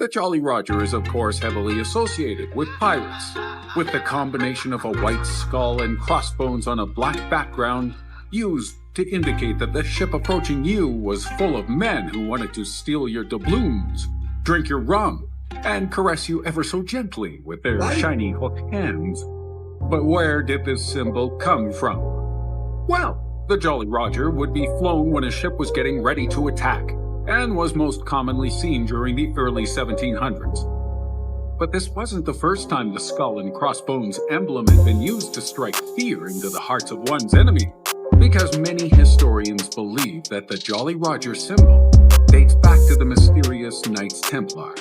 The Jolly Roger is of course heavily associated with pirates, with the combination of a white skull and crossbones on a black background used to indicate that the ship approaching you was full of men who wanted to steal your doubloons, drink your rum, and caress you ever so gently with their shiny hook hands. But where did this symbol come from? Well, the Jolly Roger would be flown when a ship was getting ready to attack, and was most commonly seen during the early 1700s. But this wasn't the first time the skull and crossbones emblem had been used to strike fear into the hearts of one's enemy, because many historians believe that the Jolly Roger symbol dates back to the mysterious Knights Templar.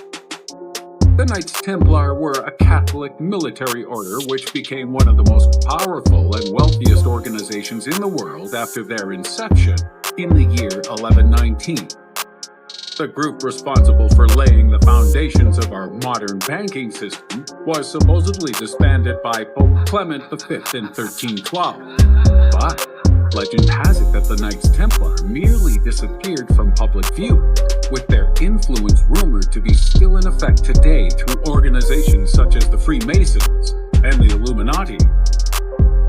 The Knights Templar were a Catholic military order which became one of the most powerful and wealthiest organizations in the world after their inception in the year 1119. The group responsible for laying the foundations of our modern banking system was supposedly disbanded by Pope Clement V in 1312. But legend has it that the Knights Templar merely disappeared from public view, with their influence rumored to be still in effect today through organizations such as the Freemasons and the Illuminati.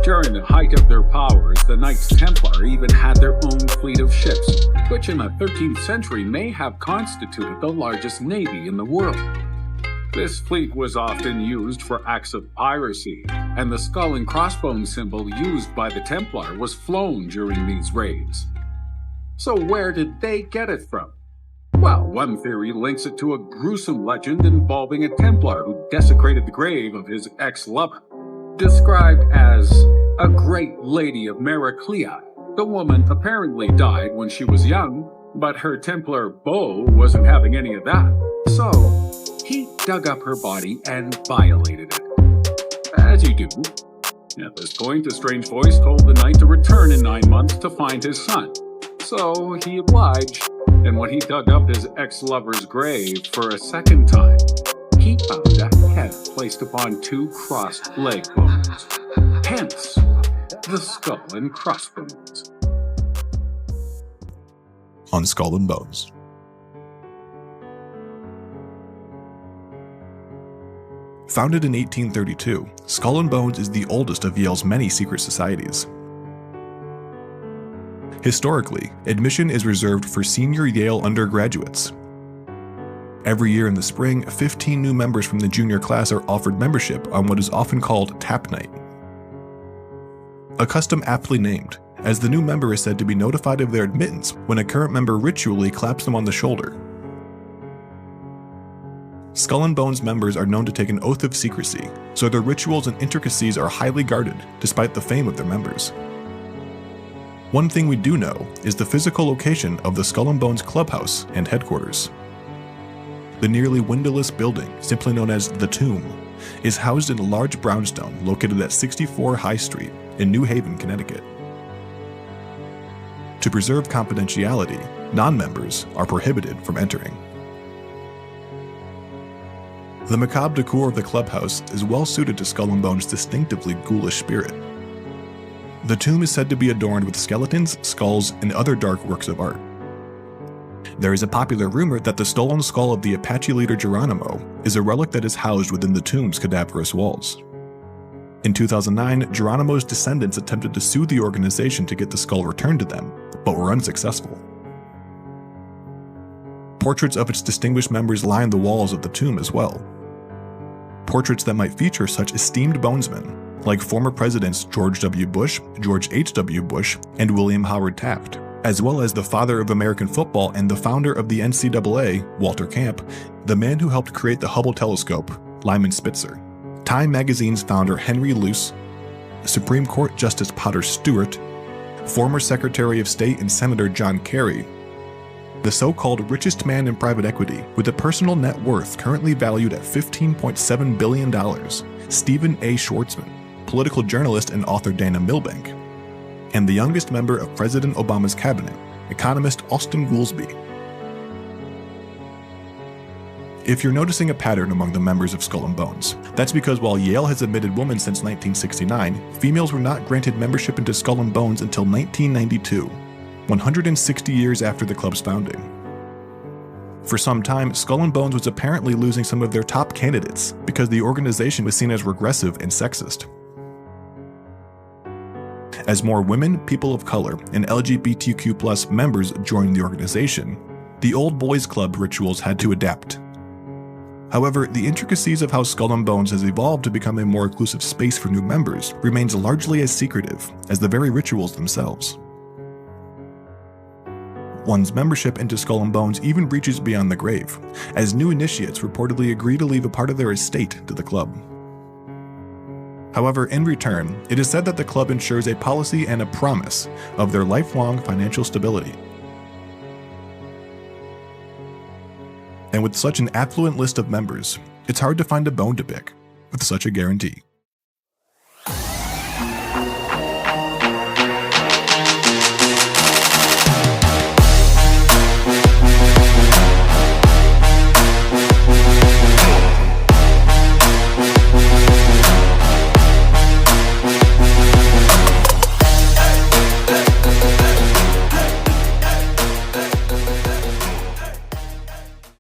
During the height of their powers, the Knights Templar even had their own fleet of ships, which in the 13th century may have constituted the largest navy in the world. This fleet was often used for acts of piracy, and the skull and crossbones symbol used by the Templar was flown during these raids. So where did they get it from? Well, one theory links it to a gruesome legend involving a Templar who desecrated the grave of his ex-lover. Described as a great lady of Maraclea, the woman apparently died when she was young, but her Templar beau wasn't having any of that. So, he dug up her body and violated it. As you do. At this point, a strange voice told the knight to return in 9 months to find his son. So he obliged, and when he dug up his ex-lover's grave for a second time, he found a head placed upon 2 crossed leg bones. Hence, the skull and crossbones. On Skull and Bones. Founded in 1832, Skull and Bones is the oldest of Yale's many secret societies. Historically, admission is reserved for senior Yale undergraduates. Every year in the spring, 15 new members from the junior class are offered membership on what is often called Tap Night. A custom aptly named, as the new member is said to be notified of their admittance when a current member ritually claps them on the shoulder. Skull and Bones members are known to take an oath of secrecy, so their rituals and intricacies are highly guarded, despite the fame of their members. One thing we do know is the physical location of the Skull and Bones clubhouse and headquarters. The nearly windowless building, simply known as The Tomb, is housed in a large brownstone located at 64 High Street in New Haven, Connecticut. To preserve confidentiality, non-members are prohibited from entering. The macabre decor of the clubhouse is well suited to Skull and Bones' distinctively ghoulish spirit. The tomb is said to be adorned with skeletons, skulls, and other dark works of art. There is a popular rumor that the stolen skull of the Apache leader Geronimo is a relic that is housed within the tomb's cadaverous walls. In 2009, Geronimo's descendants attempted to sue the organization to get the skull returned to them, but were unsuccessful. Portraits of its distinguished members line the walls of the tomb as well. Portraits that might feature such esteemed bonesmen, like former presidents George W. Bush, George H.W. Bush, and William Howard Taft, as well as the father of American football and the founder of the NCAA, Walter Camp, the man who helped create the Hubble telescope, Lyman Spitzer, Time magazine's founder Henry Luce, Supreme Court Justice Potter Stewart, former Secretary of State and Senator John Kerry, the so-called richest man in private equity with a personal net worth currently valued at $15.7 billion, Stephen A. Schwartzman, political journalist and author Dana Milbank, and the youngest member of President Obama's cabinet, economist Austin Goolsbee. If you're noticing a pattern among the members of Skull and Bones, that's because while Yale has admitted women since 1969, females were not granted membership into Skull and Bones until 1992, 160 years after the club's founding. For some time, Skull and Bones was apparently losing some of their top candidates because the organization was seen as regressive and sexist. As more women, people of color, and LGBTQ+ members joined the organization, the old boys club rituals had to adapt. However, the intricacies of how Skull and Bones has evolved to become a more inclusive space for new members remains largely as secretive as the very rituals themselves. One's membership into Skull and Bones even reaches beyond the grave, as new initiates reportedly agree to leave a part of their estate to the club. However, in return, it is said that the club ensures a policy and a promise of their lifelong financial stability. And with such an affluent list of members, it's hard to find a bone to pick with such a guarantee.